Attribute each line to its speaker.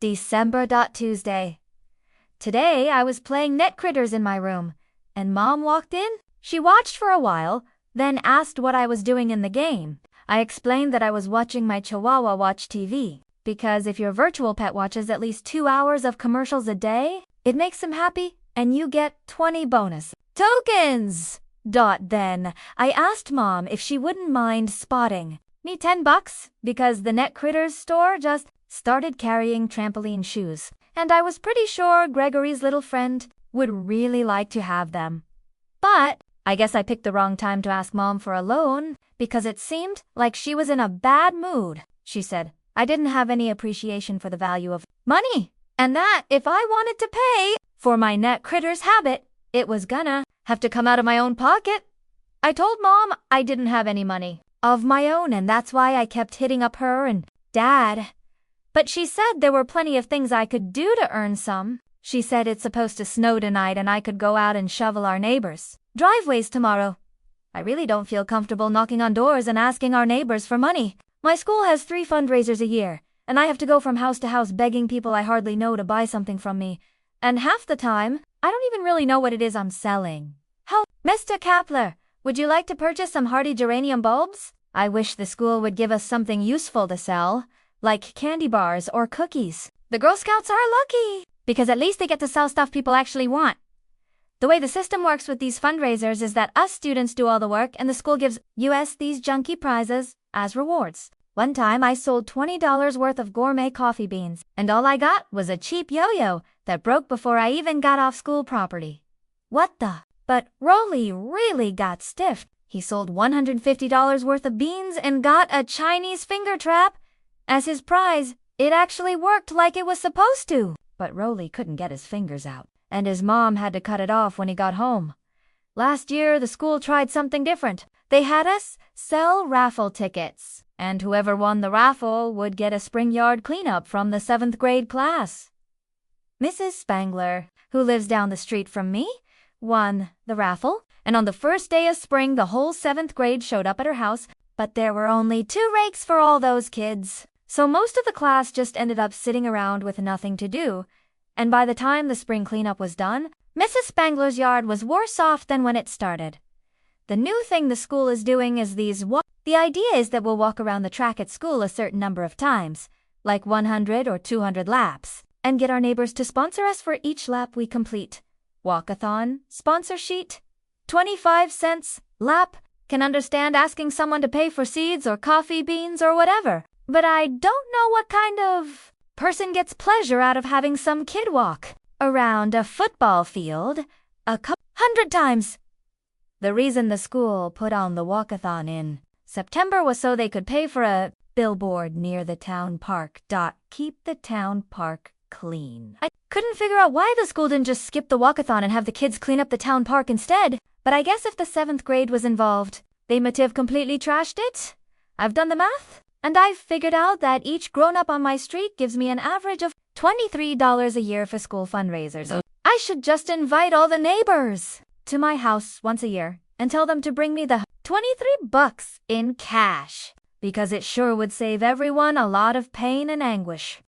Speaker 1: December.Tuesday. Today I was playing net critters in my room, and Mom walked in. She watched for a while, then asked what I was doing in the game. I explained that I was watching my Chihuahua watch TV, because if your virtual pet watches at least 2 hours of commercials a day, it makes him happy, and you get 20 bonus tokens. Then I asked Mom if she wouldn't mind spotting me $10 because the Net Critters store just started carrying trampoline shoes, and I was pretty sure Gregory's little friend would really like to have them. But I guess I picked the wrong time to ask Mom for a loan because it seemed like she was in a bad mood. She said I didn't have any appreciation for the value of money, and that if I wanted to pay for my Net Critters habit, it was gonna have to come out of my own pocket. I told Mom I didn't have any money of my own, and that's why I kept hitting up her and Dad. But she said there were plenty of things I could do to earn some. She said it's supposed to snow tonight and I could go out and shovel our neighbors' driveways tomorrow. I really don't feel comfortable knocking on doors and asking our neighbors for money. My school has 3 fundraisers a year, and I have to go from house to house begging people I hardly know to buy something from me. And half the time, I don't even really know what it is I'm selling. How, Mr. Kapler, would you like to purchase some hardy geranium bulbs? I wish the school would give us something useful to sell, like candy bars or cookies. The Girl Scouts are lucky, because at least they get to sell stuff people actually want. The way the system works with these fundraisers is that us students do all the work and the school gives us these junky prizes as rewards. One time I sold $20 worth of gourmet coffee beans, and all I got was a cheap yo-yo that broke before I even got off school property. What the? But Rolly really got stiffed. He sold $150 worth of beans and got a Chinese finger trap as his prize. It actually worked like it was supposed to. But Rolly couldn't get his fingers out, and his mom had to cut it off when he got home. Last year, the school tried something different. They had us sell raffle tickets, and whoever won the raffle would get a spring yard cleanup from the 7th grade class. Mrs. Spangler, who lives down the street from me, won the raffle, and on the first day of spring, the whole 7th grade showed up at her house, but there were only 2 rakes for all those kids. So most of the class just ended up sitting around with nothing to do, and by the time the spring cleanup was done, Mrs. Spangler's yard was worse off than when it started. The new thing the school is doing is these The idea is that we'll walk around the track at school a certain number of times, like 100 or 200 laps, and get our neighbors to sponsor us for each lap we complete. Walkathon, sponsor sheet, 25 cents, lap. Can understand asking someone to pay for seeds or coffee beans or whatever. But I don't know what kind of person gets pleasure out of having some kid walk around a football field a couple 100 times. The reason the school put on the walkathon in September was so they could pay for a billboard near the town park. Keep the town park clean. I couldn't figure out why the school didn't just skip the walkathon and have the kids clean up the town park instead, but I guess if the 7th grade was involved, they might have completely trashed it. I've done the math, and I've figured out that each grown-up on my street gives me an average of $23 a year for school fundraisers. I should just invite all the neighbors to my house once a year and tell them to bring me the $23 in cash, because it sure would save everyone a lot of pain and anguish.